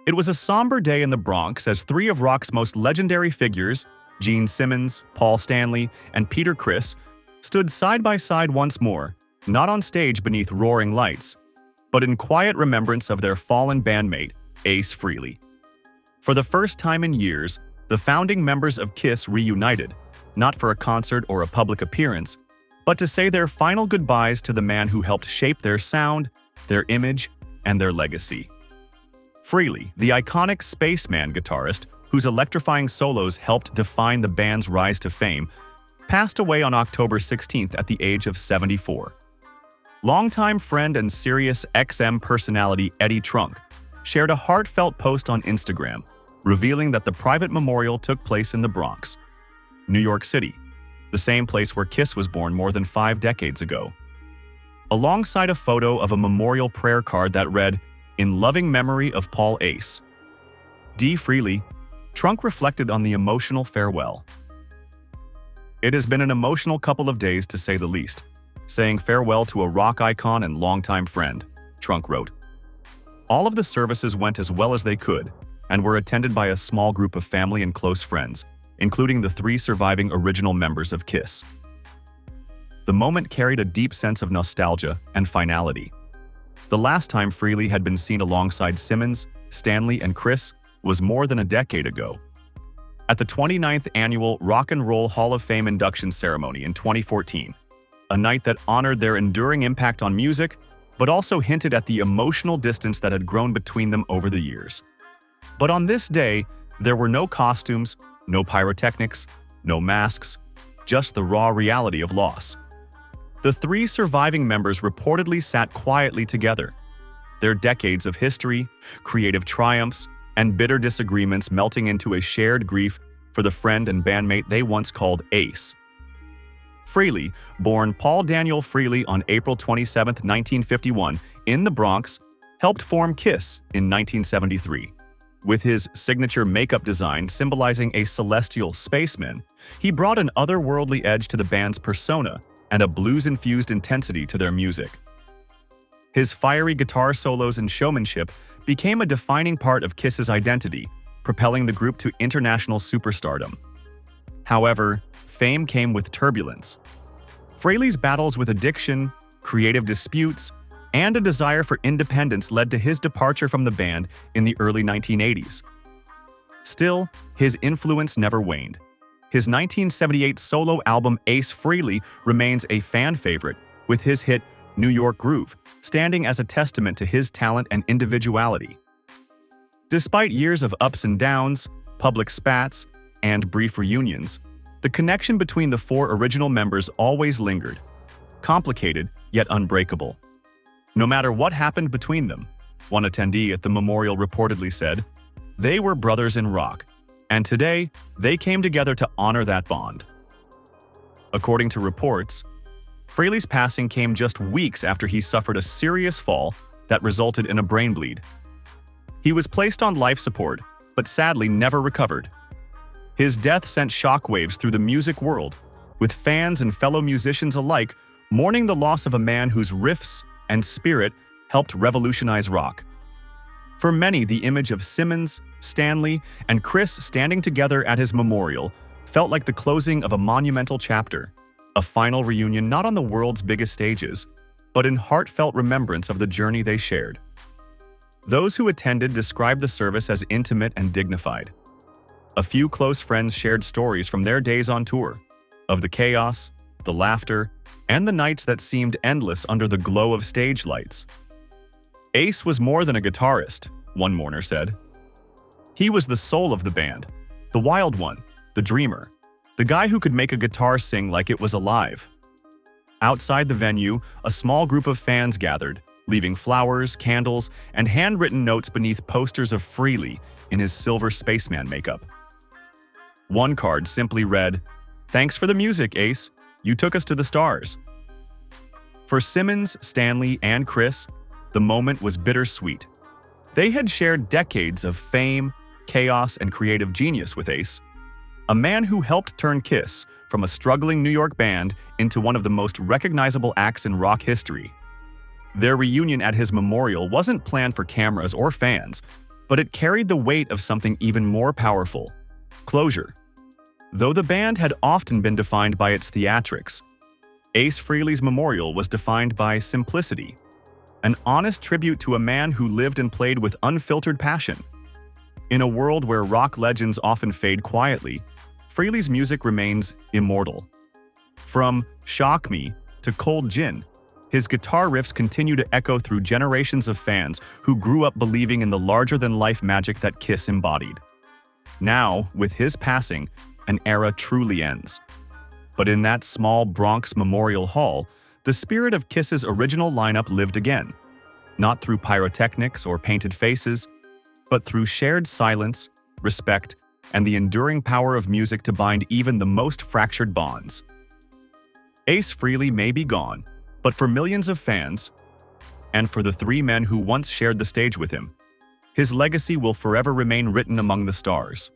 It was a somber day in the Bronx as three of rock's most legendary figures, Simmons, Paul Stanley, and Peter Criss, stood side by side once more, not on stage beneath roaring lights, but in quiet remembrance of their fallen bandmate, Ace Frehley. For the first time in years, the founding members of Kiss reunited, not for a concert or a public appearance, but to say their final goodbyes to the man who helped shape their sound, their image, and their legacy. Frehley, the iconic Spaceman guitarist, whose electrifying solos helped define the band's rise to fame, passed away on October 16th at the age of 74. Longtime friend and Sirius XM personality Eddie Trunk shared a heartfelt post on Instagram, revealing that the private memorial took place in the Bronx, New York City, the same place where Kiss was born more than 5 decades ago. Alongside a photo of a memorial prayer card that read, "In loving memory of Paul Ace, D. Frehley," Trunk reflected on the emotional farewell. "It has been an emotional couple of days to say the least, saying farewell to a rock icon and longtime friend," Trunk wrote. All of the services went as well as they could and were attended by a small group of family and close friends, including the 3 surviving original members of Kiss. The moment carried a deep sense of nostalgia and finality. The last time Frehley had been seen alongside Simmons, Stanley, and Criss was more than a decade ago. At the 29th Annual Rock and Roll Hall of Fame induction ceremony in 2014, a night that honored their enduring impact on music, but also hinted at the emotional distance that had grown between them over the years. But on this day, there were no costumes, no pyrotechnics, no masks, just the raw reality of loss. The 3 surviving members reportedly sat quietly together, their decades of history, creative triumphs, and bitter disagreements melting into a shared grief for the friend and bandmate they once called Ace. Frehley, born Paul Daniel Frehley on April 27, 1951, in the Bronx, helped form Kiss in 1973. With his signature makeup design symbolizing a celestial spaceman, he brought an otherworldly edge to the band's persona and a blues-infused intensity to their music. His fiery guitar solos and showmanship became a defining part of Kiss's identity, propelling the group to international superstardom. However, fame came with turbulence. Frehley's battles with addiction, creative disputes, and a desire for independence led to his departure from the band in the early 1980s. Still, his influence never waned. His 1978 solo album Ace Frehley remains a fan favorite, with his hit New York Groove standing as a testament to his talent and individuality. Despite years of ups and downs, public spats, and brief reunions, the connection between the 4 original members always lingered, complicated yet unbreakable. No matter what happened between them, one attendee at the memorial reportedly said, "They were brothers in rock, and today they came together to honor that bond." According to reports, Frehley's passing came just weeks after he suffered a serious fall that resulted in a brain bleed. He was placed on life support, but sadly never recovered. His death sent shockwaves through the music world, with fans and fellow musicians alike mourning the loss of a man whose riffs and spirit helped revolutionize rock. For many, the image of Simmons, Stanley, and Criss standing together at his memorial felt like the closing of a monumental chapter, a final reunion not on the world's biggest stages, but in heartfelt remembrance of the journey they shared. Those who attended described the service as intimate and dignified. A few close friends shared stories from their days on tour, of the chaos, the laughter, and the nights that seemed endless under the glow of stage lights. Ace was more than a guitarist, one mourner said. He was the soul of the band, the wild one, the dreamer, the guy who could make a guitar sing like it was alive. Outside the venue, a small group of fans gathered, leaving flowers, candles, and handwritten notes beneath posters of Frehley in his silver spaceman makeup. One card simply read, "Thanks for the music, Ace. You took us to the stars." For Simmons, Stanley, and Criss, the moment was bittersweet. They had shared decades of fame, chaos, and creative genius with Ace, a man who helped turn Kiss from a struggling New York band into one of the most recognizable acts in rock history. Their reunion at his memorial wasn't planned for cameras or fans, but it carried the weight of something even more powerful: closure. Though the band had often been defined by its theatrics, Ace Frehley's memorial was defined by simplicity, an honest tribute to a man who lived and played with unfiltered passion. In a world where rock legends often fade quietly, Frehley's music remains immortal. From Shock Me to Cold Gin, his guitar riffs continue to echo through generations of fans who grew up believing in the larger-than-life magic that Kiss embodied. Now, with his passing, an era truly ends. But in that small Bronx Memorial Hall, the spirit of Kiss's original lineup lived again, not through pyrotechnics or painted faces, but through shared silence, respect, and the enduring power of music to bind even the most fractured bonds. Ace Frehley may be gone, but for millions of fans, and for the three men who once shared the stage with him, his legacy will forever remain written among the stars.